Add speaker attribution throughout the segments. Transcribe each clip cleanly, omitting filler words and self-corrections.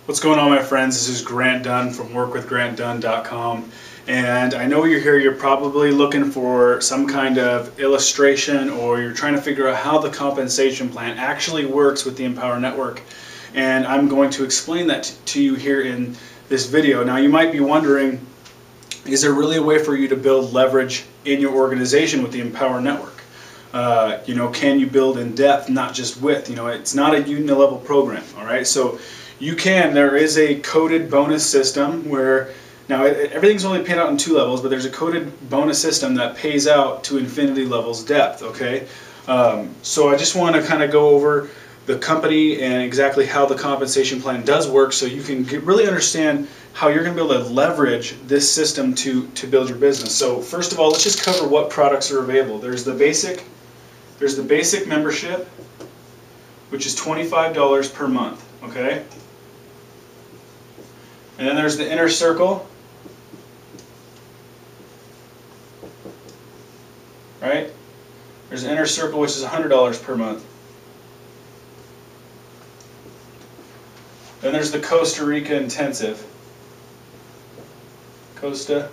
Speaker 1: What's going on, my friends? This is Grant Dunn from workwithgrantdunn.com, and I know you're here. You're probably looking for some kind of illustration, or you're trying to figure out how the compensation plan actually works with the Empower Network, and I'm going to explain that to you here in this video. Now, you might be wondering, is there really a way for you to build leverage in your organization with the Empower Network? Can you build in depth, not just width? It's not a unilevel program, all right? So you can. There is a coded bonus system where, now everything's only paid out in 2 levels, but there's a coded bonus system that pays out to infinity levels depth, okay? So I just want to kind of go over the company and exactly how the compensation plan does work, so you can really understand how you're going to be able to leverage this system to build your business. So first of all, let's just cover what products are available. There's the basic membership, which is $25 per month, okay? And then there's the inner circle, right? There's the inner circle, which is $100 per month. Then there's the Costa Rica Intensive. Costa,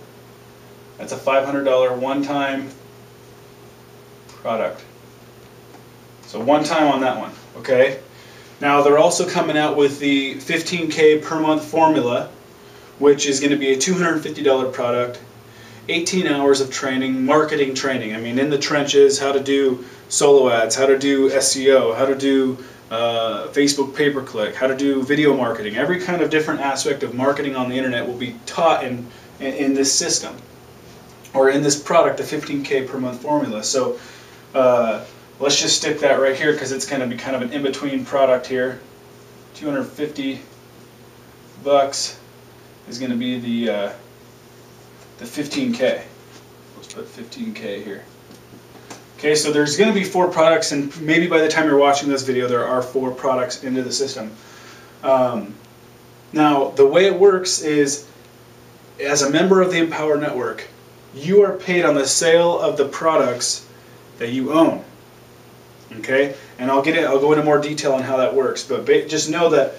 Speaker 1: that's a $500 one-time product. So one time on that one, okay? Now they're also coming out with the 15K per month formula, which is going to be a $250 product, 18 hours of training, marketing training. I mean, in the trenches, how to do solo ads, how to do SEO, how to do Facebook pay-per-click, how to do video marketing. Every kind of different aspect of marketing on the internet will be taught in this system, or in this product, the 15K per month formula. So let's just stick that right here, because it's going to be kind of an in-between product here. 250 bucks is going to be the 15K. Let's put 15K here. Okay, so there's going to be 4 products, and maybe by the time you're watching this video, there are 4 products into the system. Now, the way it works is, as a member of the Empower Network, you are paid on the sale of the products that you own. Okay, and I'll go into more detail on how that works, but just know that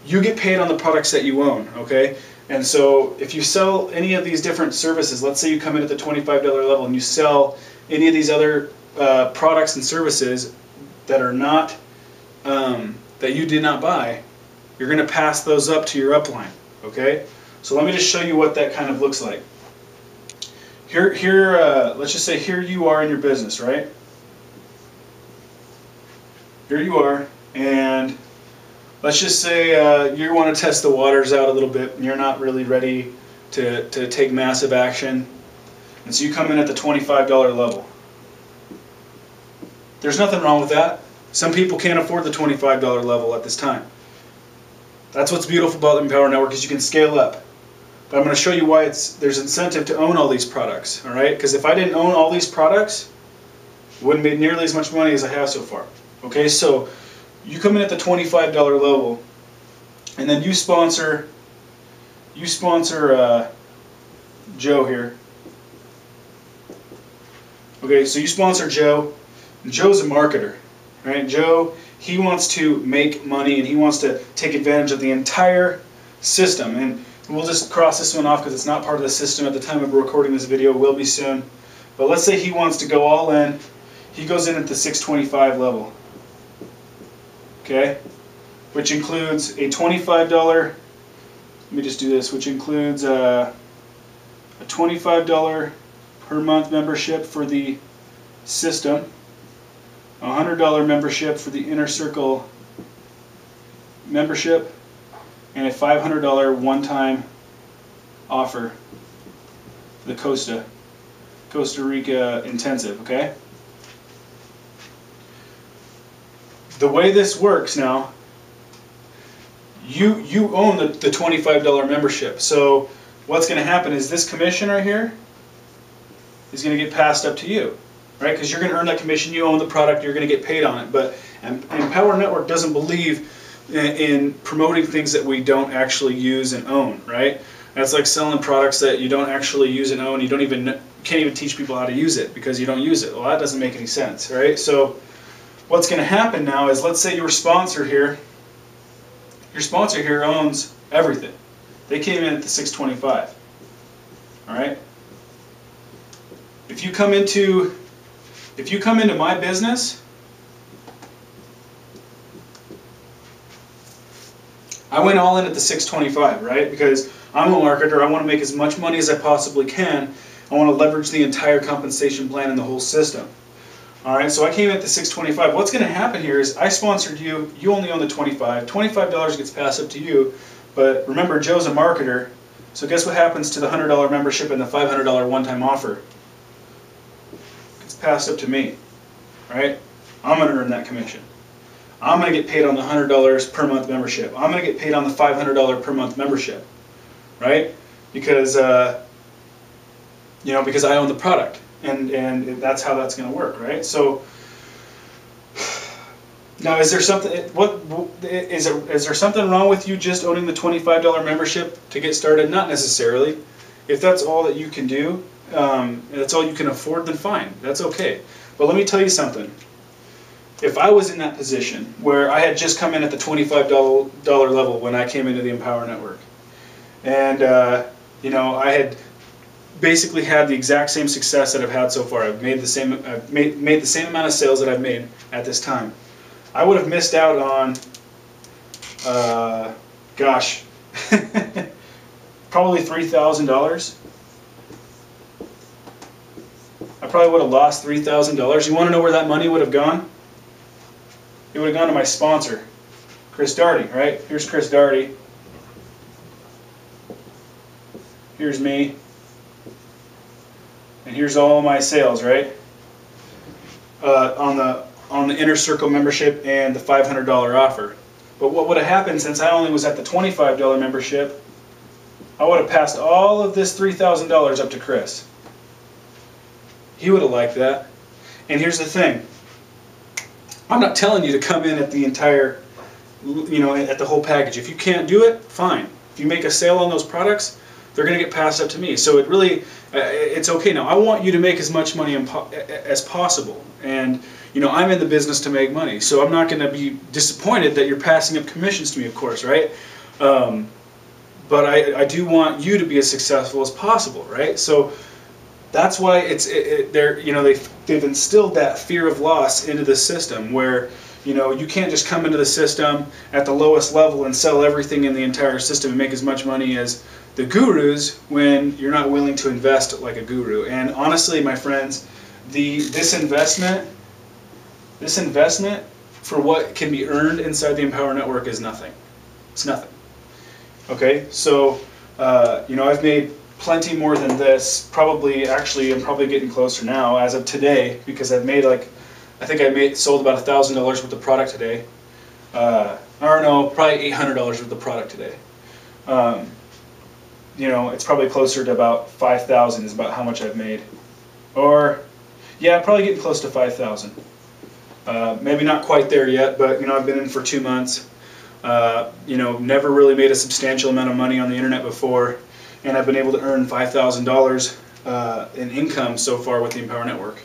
Speaker 1: you get paid on the products that you own. Okay, and so if you sell any of these different services, let's say you come in at the $25 level and you sell any of these other products and services that are not that you did not buy, you're going to pass those up to your upline. Okay, so let me just show you what that kind of looks like. Here, let's just say here you are in your business, right? Here you are, and let's just say you want to test the waters out a little bit, and you're not really ready to take massive action, and so you come in at the $25 level. There's nothing wrong with that. Some people can't afford the $25 level at this time. That's what's beautiful about the Empower Network, is you can scale up. But I'm going to show you why there's incentive to own all these products, all right? Because if I didn't own all these products, it wouldn't make nearly as much money as I have so far. Okay, so you come in at the $25 level, and then you sponsor Joe here. Okay, so you sponsor Joe. Joe's a marketer, right? Joe, he wants to make money, and he wants to take advantage of the entire system. And we'll just cross this one off because it's not part of the system at the time of recording this video. It will be soon. But let's say he wants to go all in. He goes in at the $625 level. Okay, which includes a $25, let me just do this, which includes a $25 per month membership for the system, a $100 membership for the Inner Circle membership, and a $500 one-time offer for the Costa Rica Intensive, okay? The way this works now, you own the $25 membership. So what's going to happen is this commission right here is going to get passed up to you, right? Because you're going to earn that commission. You own the product. You're going to get paid on it. But Empower Network doesn't believe in promoting things that we don't actually use and own, right? That's like selling products that you don't actually use and own. You can't even teach people how to use it because you don't use it. Well, that doesn't make any sense, right? So what's going to happen now is, let's say your sponsor here, Your sponsor here owns everything. They came in at the 625. All right. If you come into my business, I went all in at the 625, right? Because I'm a marketer. I want to make as much money as I possibly can. I want to leverage the entire compensation plan and the whole system. All right, so I came in at the 625. What's going to happen here is I sponsored you. You only own the 25. $25 gets passed up to you. But remember, Joe's a marketer. So guess what happens to the $100 membership and the $500 one-time offer? It's passed up to me, right? I'm going to earn that commission. I'm going to get paid on the $100 per month membership. I'm going to get paid on the $500 per month membership, right? Because because I own the product, and that's how that's going to work, right? So now, is there something? Is there something wrong with you just owning the $25 membership to get started? Not necessarily. If that's all that you can do, that's all you can afford, then fine. That's okay. But let me tell you something. If I was in that position where I had just come in at the $25 level when I came into the Empower Network, and I had basically had the exact same success that I've had so far. I've made the same amount of sales that I've made at this time. I would have missed out on, probably $3,000. I probably would have lost $3,000. You want to know where that money would have gone? It would have gone to my sponsor, Chris Daugherty, right? Here's Chris Daugherty. Here's me. And here's all my sales, right? On the Inner Circle membership and the $500 offer. But what would have happened, since I only was at the $25 membership, I would have passed all of this $3,000 up to Chris. He would have liked that. And here's the thing. I'm not telling you to come in at the entire, at the whole package. If you can't do it, fine. If you make a sale on those products, they're going to get passed up to me. So it's okay. Now, I want you to make as much money as possible. And, I'm in the business to make money. So I'm not going to be disappointed that you're passing up commissions to me, of course, right? But I do want you to be as successful as possible, right? So that's why they've instilled that fear of loss into the system, where you can't just come into the system at the lowest level and sell everything in the entire system and make as much money as the gurus when you're not willing to invest like a guru. And honestly, my friends, this investment for what can be earned inside the Empower Network is nothing. It's nothing. Okay, so I've made plenty more than this. I'm probably getting closer now as of today, because I've made sold about $1,000 worth of product today. Or no, probably $800 worth of product today. It's probably closer to about 5,000 is about how much I've made. Or, yeah, probably getting close to 5,000. Maybe not quite there yet, but I've been in for 2 months. Never really made a substantial amount of money on the internet before, and I've been able to earn $5,000 in income so far with the Empower Network.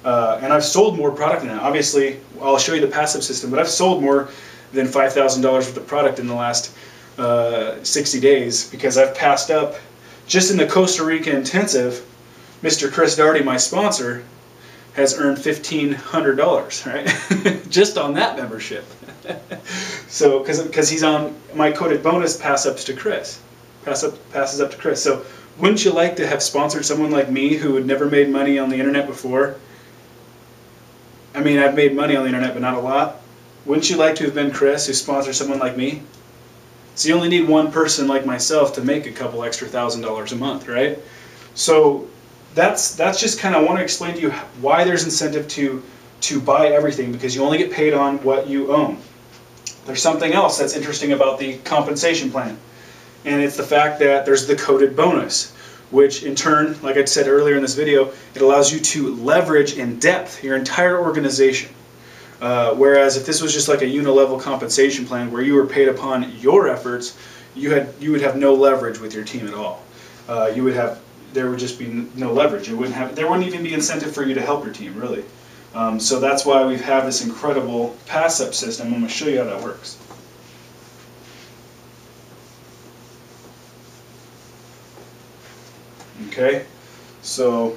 Speaker 1: And I've sold more product than that. Obviously, I'll show you the passive system, but I've sold more than $5,000 worth of product in the last 60 days, because I've passed up, just in the Costa Rica intensive, Mr. Chris Daugherty, my sponsor, has earned $1,500, right? Just on that membership. So, because he's on my coded bonus passes up to Chris. So, wouldn't you like to have sponsored someone like me who had never made money on the internet before? I mean, I've made money on the internet, but not a lot. Wouldn't you like to have been Chris, who sponsored someone like me? So you only need one person like myself to make a couple extra $1,000 a month, right? So that's just kind of, I want to explain to you why there's incentive to buy everything, because you only get paid on what you own. There's something else that's interesting about the compensation plan, and it's the fact that there's the coded bonus, which in turn, like I said earlier in this video, it allows you to leverage in depth your entire organization. Whereas if this was just like a unilevel compensation plan where you were paid upon your efforts, you would have no leverage with your team at all. There would just be no leverage. There wouldn't even be incentive for you to help your team, really. So that's why we have this incredible pass-up system. I'm going to show you how that works. Okay, so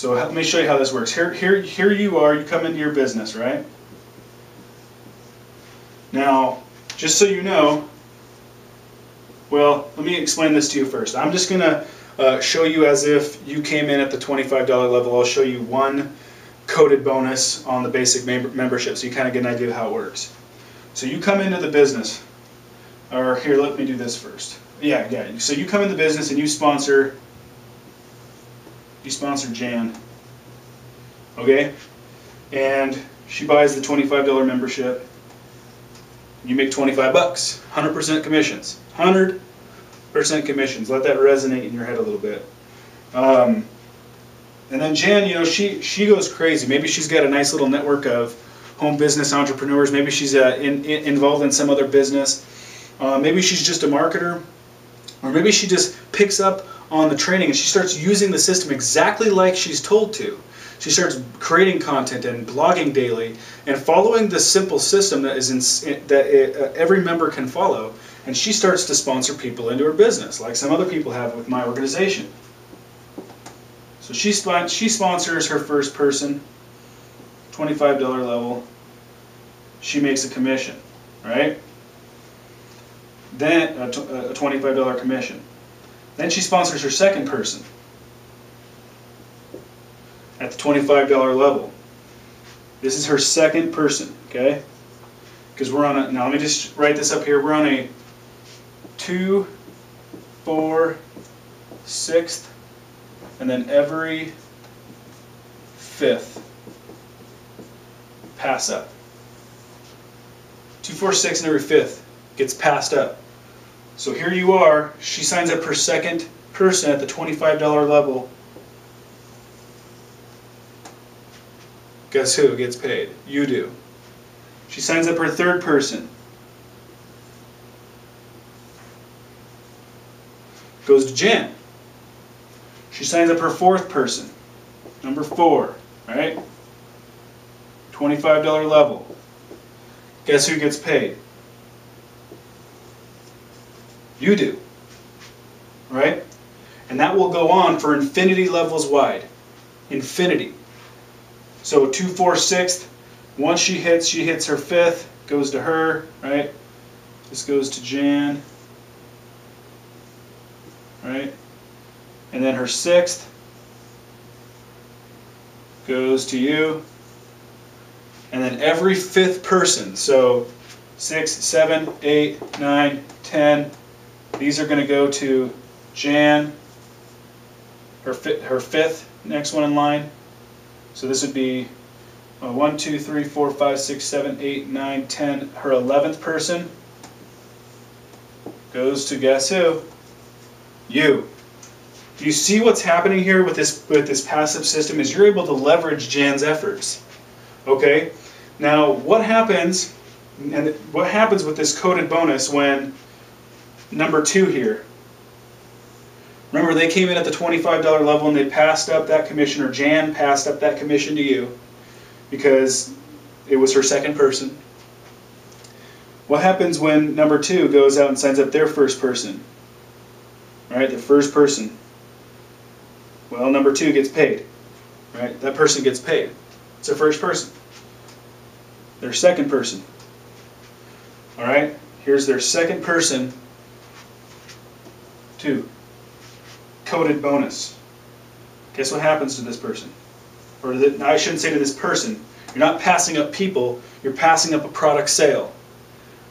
Speaker 1: let me show you how this works. Here you are. You come into your business, right? Now, just so you know, well, let me explain this to you first. I'm just going to show you as if you came in at the $25 level. I'll show you one coded bonus on the basic membership so you kind of get an idea of how it works. So you come into the business, or here, let me do this first. Yeah. So you come in the business and you sponsor Jan, okay? And she buys the $25 membership. You make 25 bucks, 100% commissions, 100% commissions. Let that resonate in your head a little bit. And then Jan, you know, she goes crazy. Maybe she's got a nice little network of home business entrepreneurs. Maybe she's involved in some other business. Maybe she's just a marketer, or maybe she just picks up on the training and she starts using the system exactly like she's told to. She starts creating content and blogging daily and following the simple system that every member can follow. And she starts to sponsor people into her business, like some other people have with my organization. So she sponsors her first person, $25 level. She makes a commission, right? Then a $25 commission. Then she sponsors her second person at the $25 level. This is her second person, okay? Because we're on a, now let me just write this up here. We're on a 2, 4, 6th, and then every 5th pass up. 2, 4, 6, and every 5th gets passed up. So here you are. She signs up her second person at the $25 level. Guess who gets paid? You do. She signs up her third person. Goes to Jen. She signs up her fourth person. Number 4, right? $25 level. Guess who gets paid? You do. Right? And that will go on for infinity levels wide. Infinity. So 2, 4, 6th, once she hits her 5th, goes to her, right? This goes to Jan, right? And then her 6th goes to you. And then every 5th person, so 6, 7, 8, 9, 10, these are going to go to Jan, her 5th, next one in line. So this would be 1, 2, 3, 4, 5, 6, 7, 8, 9, 10. Her 11th person goes to guess who? You. Do you see what's happening here with this passive system? Is you're able to leverage Jan's efforts. Okay. Now what happens? And what happens with this coded bonus when number 2 here? Remember, they came in at the $25 level and they passed up that commission, or Jan passed up that commission to you because it was her second person. What happens when number 2 goes out and signs up their first person? Right, the first person. Well, number 2 gets paid. Right, that person gets paid. It's their first person. Their second person. All right, here's their second person. 2. Coded bonus. Guess what happens to this person? Or I shouldn't say to this person. You're not passing up people, you're passing up a product sale.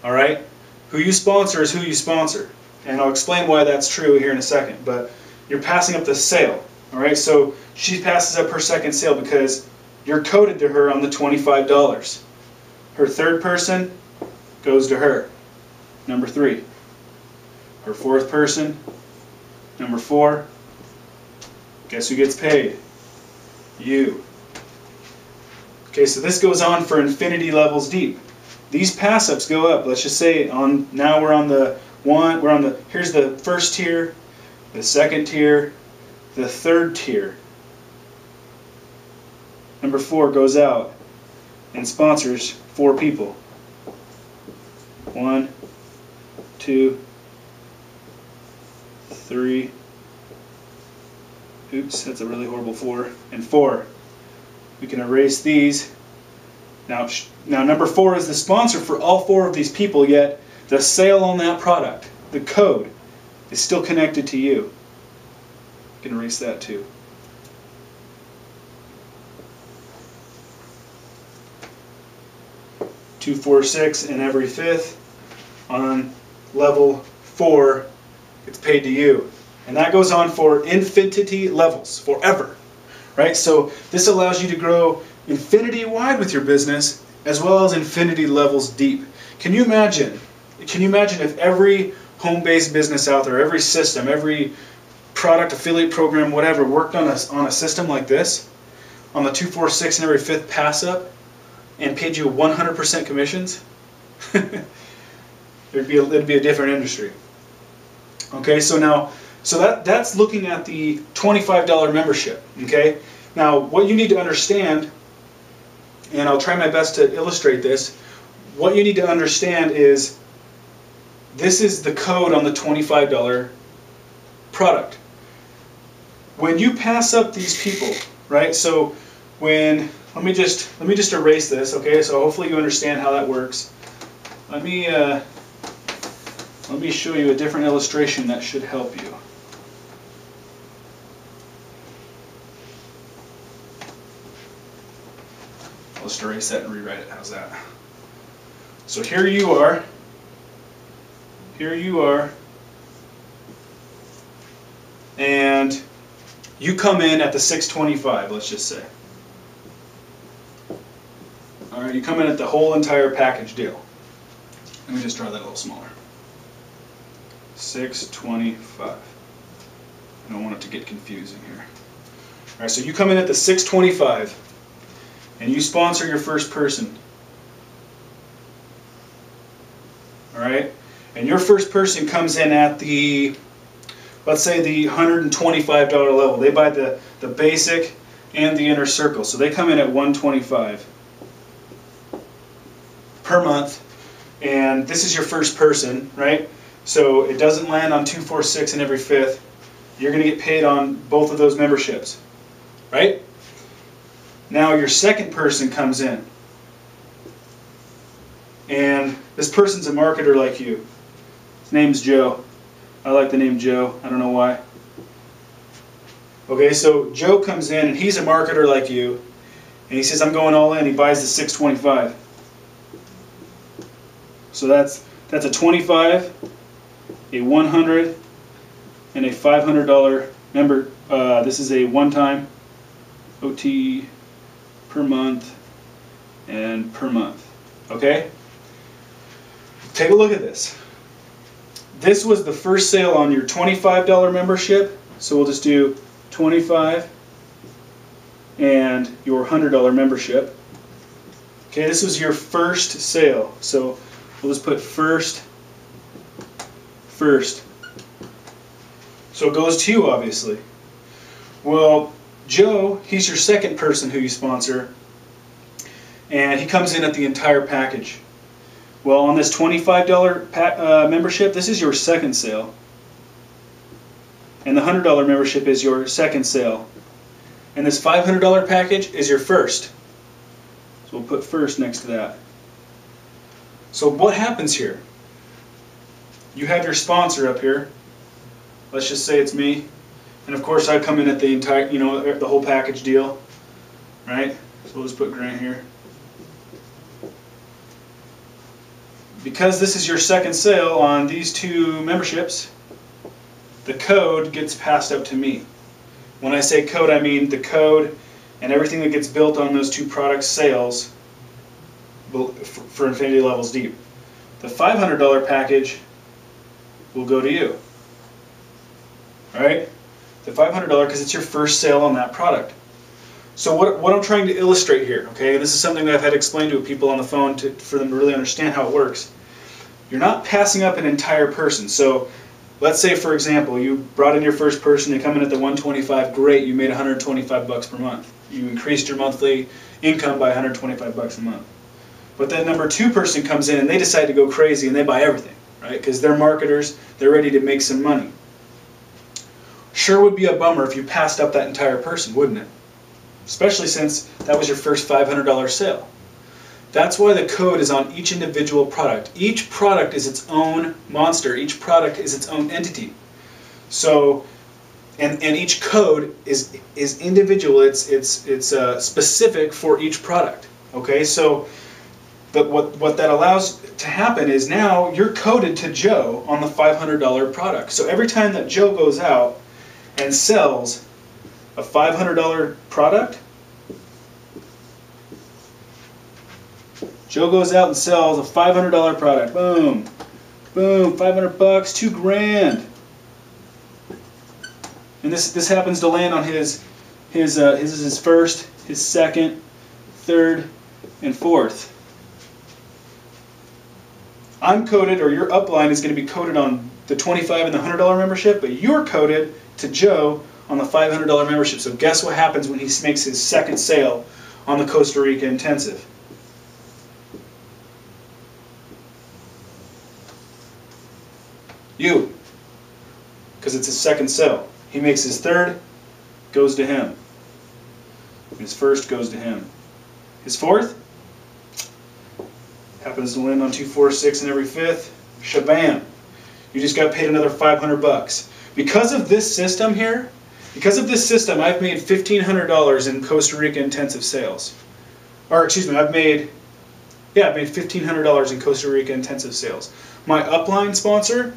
Speaker 1: Alright? Who you sponsor is who you sponsor. And I'll explain why that's true here in a second. But you're passing up the sale. Alright? So she passes up her second sale because you're coded to her on the $25. Her third person goes to her. Number 3. Her fourth person. Number 4, guess who gets paid? You. Okay, so this goes on for infinity levels deep. These pass-ups go up. Let's just say now we're on the here's the first tier, the second tier, the third tier. Number 4 goes out and sponsors 4 people. 1, 2, 3, oops, that's a really horrible 4, and 4. We can erase these. Now number 4 is the sponsor for all 4 of these people, yet the sale on that product, the code, is still connected to you. You can erase that too. Two, 4, 6, and every 5th on level 4, it's paid to you. And that goes on for infinity levels, forever. Right? So this allows you to grow infinity wide with your business as well as infinity levels deep. Can you imagine? Can you imagine if every home-based business out there, every system, every product, affiliate program, whatever, worked on a system like this, on the 2, 4, 6, and every 5th pass up, and paid you 100% commissions? it'd be a different industry. Okay, so that's looking at the $25 membership. Okay, now what you need to understand, and I'll try my best to illustrate this. What you need to understand is this is the code on the $25 product. When you pass up these people, right? So when let me just erase this. Okay, so hopefully you understand how that works. Let me show you a different illustration that should help you. I'll just erase that and rewrite it. How's that? So here you are. Here you are. And you come in at the 625, let's just say. All right, you come in at the whole entire package deal. Let me just draw that a little smaller. 625. I don't want it to get confusing here. All right, so you come in at the 625, and you sponsor your first person. All right, and your first person comes in at the, let's say, the $125 level. They buy the basic and the inner circle, so they come in at $125 per month, and this is your first person, right? So it doesn't land on 2, 4, 6 and every 5th. You're going to get paid on both of those memberships, right? Now your second person comes in, and this person's a marketer like you. His name's Joe. I like the name Joe. I don't know why. Okay, so Joe comes in, and he's a marketer like you, and he says, I'm going all in. He buys the 625. So that's a 25, a 100, and a $500 member. This is a one-time OT per month and per month. Okay? Take a look at this. This was the first sale on your $25 membership. So we'll just do 25 and your $100 membership. Okay, this was your first sale. So we'll just put first. So it goes to you, obviously. Well, Joe, he's your second person who you sponsor, and he comes in at the entire package. Well, on this $25 membership, this is your second sale. And the $100 membership is your second sale. And this $500 package is your first. So we'll put first next to that. So what happens here? You have your sponsor up here. Let's just say it's me. And of course I come in at the entire, the whole package deal. Right? So we'll just put Grant here. Because this is your second sale on these two memberships, the code gets passed up to me. When I say code, I mean the code and everything that gets built on those two product sales for Infinity Levels Deep. The $500 package will go to you. Alright? The $500 because it's your first sale on that product. So what I'm trying to illustrate here, okay, this is something that I've had explained to people on the phone for them to really understand how it works. You're not passing up an entire person. So let's say, for example, you brought in your first person, they come in at the 125, great, you made 125 bucks per month. You increased your monthly income by 125 bucks a month. But then number two person comes in and they decide to go crazy and they buy everything, right? Because they're marketers, they're ready to make some money. Sure would be a bummer if you passed up that entire person, wouldn't it? Especially since that was your first $500 sale. That's why the code is on each individual product. Each product is its own monster. Each product is its own entity. So, and each code is individual. It's specific for each product. Okay, so, but what that allows to happen is now you're coded to Joe on the $500 product. So every time that Joe goes out and sells a $500 product, Joe goes out and sells a $500 product. Boom, boom, 500 bucks, $2,000. And this happens to land on his is his first, his second, third, and fourth. I'm coded, or your upline is going to be coded on the $25 and the $100 membership, but you're coded to Joe on the $500 membership. So guess what happens when he makes his second sale on the Costa Rica Intensive? You. Because it's his second sale. He makes his third, goes to him. His first goes to him. His fourth happens to land on 2, 4, 6, and every fifth. Shabam. You just got paid another 500 bucks. Because of this system here, I've made $1,500 in Costa Rica intensive sales. Or excuse me, I've made $1,500 in Costa Rica intensive sales. My upline sponsor,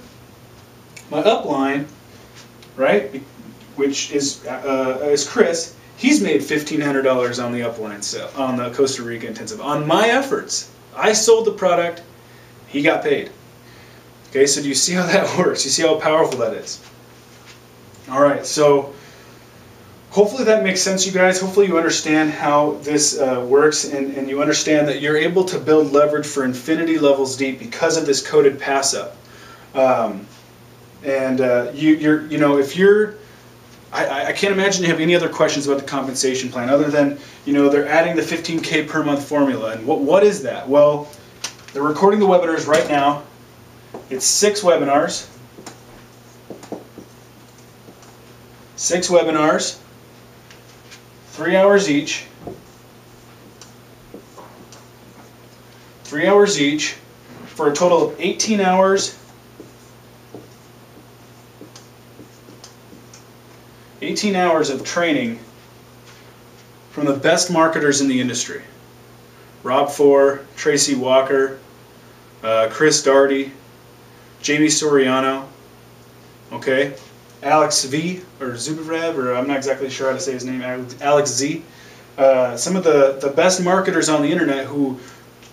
Speaker 1: right, which is Chris. He's made $1,500 on the upline sale, on the Costa Rica intensive, on my efforts. I sold the product, he got paid. Okay, so do you see how that works? You see how powerful that is? All right, so hopefully that makes sense, you guys. Hopefully you understand how this works, and you understand that you're able to build leverage for infinity levels deep because of this coded pass up. I can't imagine you have any other questions about the compensation plan other than, they're adding the 15K per month formula. And what is that? Well, they're recording the webinars right now. It's 6 webinars. 6 webinars, 3 hours each. 3 hours each for a total of 18 hours. 18 hours of training from the best marketers in the industry. Rob Four, Tracy Walker, Chris Darty, Jamie Soriano, okay, Alex V, or Zubrev, or I'm not exactly sure how to say his name, Alex Z. Some of the best marketers on the internet who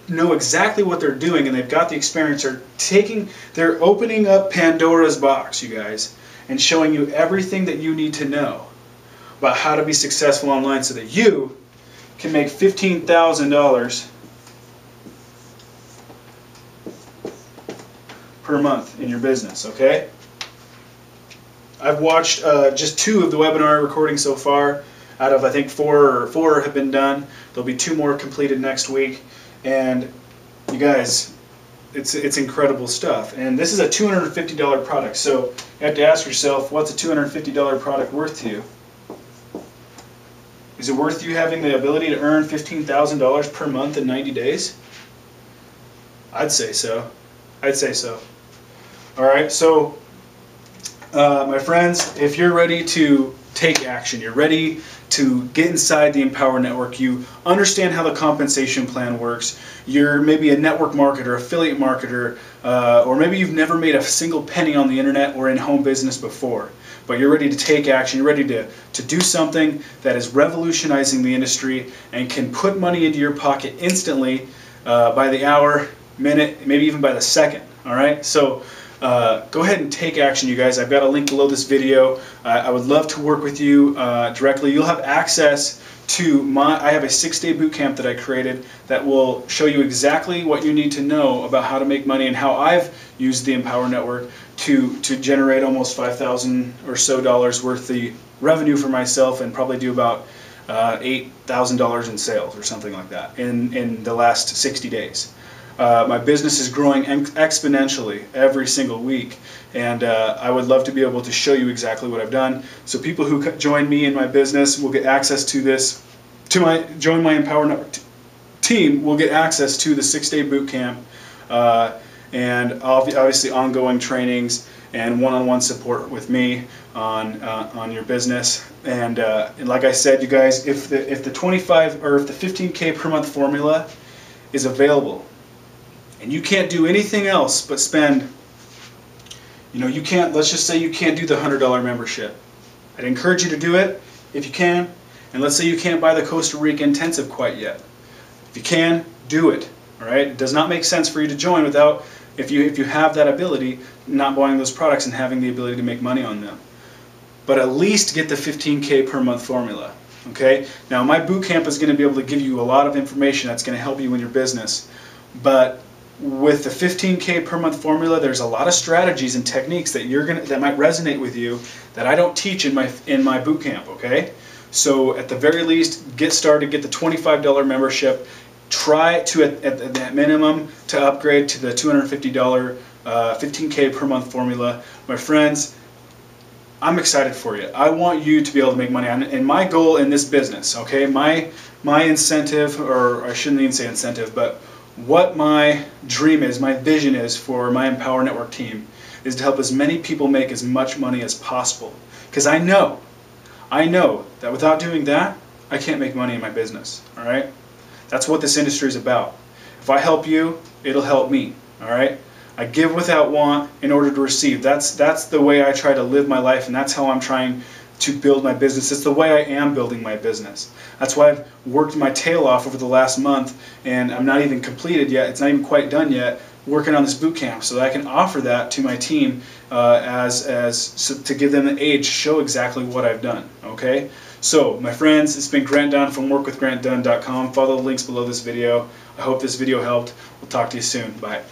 Speaker 1: know exactly what they're doing, and they've got the experience, they're opening up Pandora's box, you guys, and showing you everything that you need to know about how to be successful online so that you can make $15,000 per month in your business, okay? I've watched just 2 of the webinar recordings so far out of, I think, 4 have been done. There'll be 2 more completed next week, and you guys, it's incredible stuff. And this is a $250 product, so you have to ask yourself, what's a $250 product worth to you? Is it worth you having the ability to earn $15,000 per month in 90 days? I'd say so. I'd say so. All right, so my friends, if you're ready to take action, you're ready to get inside the Empower Network, you understand how the compensation plan works, you're maybe a network marketer, affiliate marketer, or maybe you've never made a single penny on the internet or in home business before, but you're ready to take action, you're ready to do something that is revolutionizing the industry and can put money into your pocket instantly by the hour, minute, maybe even by the second. All right, so go ahead and take action, you guys. I've got a link below this video. I would love to work with you directly. You'll have access to I have a 6-day boot camp that I created that will show you exactly what you need to know about how to make money and how I've used the Empower Network to generate almost $5,000 or so worth the revenue for myself, and probably do about $8,000 in sales or something like that in the last 60 days. My business is growing exponentially every single week, and I would love to be able to show you exactly what I've done. So people who join me in my business will get access to this, join my Empower Network team will get access to the 6-day boot camp, and obviously ongoing trainings and one-on-one support with me on your business. And like I said, you guys, if the 25 or if the 15K per month formula is available, and you can't do anything else but spend, you can't, let's just say you can't do the $100 membership. I'd encourage you to do it if you can. And let's say you can't buy the Costa Rica Intensive quite yet. If you can, do it. All right. It does not make sense for you to join without, if you have that ability, not buying those products and having the ability to make money on them. But at least get the 15K per month formula. Okay. Now my boot camp is going to be able to give you a lot of information that's going to help you in your business. But with the 15K per month formula, there's a lot of strategies and techniques that that might resonate with you that I don't teach in my boot camp. Okay. So at the very least, get started, get the $25 membership. Try to, at that minimum, to upgrade to the $250 15K per month formula. My friends, I'm excited for you. I want you to be able to make money. And my goal in this business, okay, my incentive, or I shouldn't even say incentive, but what my dream is, my vision is for my Empower Network team is to help as many people make as much money as possible. Because I know that without doing that, I can't make money in my business. All right? That's what this industry is about. If I help you, it'll help me. All right? I give without want in order to receive. That's the way I try to live my life, and that's how I'm trying to build my business. It's the way I am building my business. That's why I've worked my tail off over the last month, and I'm not even completed yet. It's not even quite done yet, working on this boot camp, so that I can offer that to my team to give them the age, show exactly what I've done. Okay? So, my friends, it's been Grant Dunn from workwithgrantdunn.com. Follow the links below this video. I hope this video helped. We'll talk to you soon. Bye.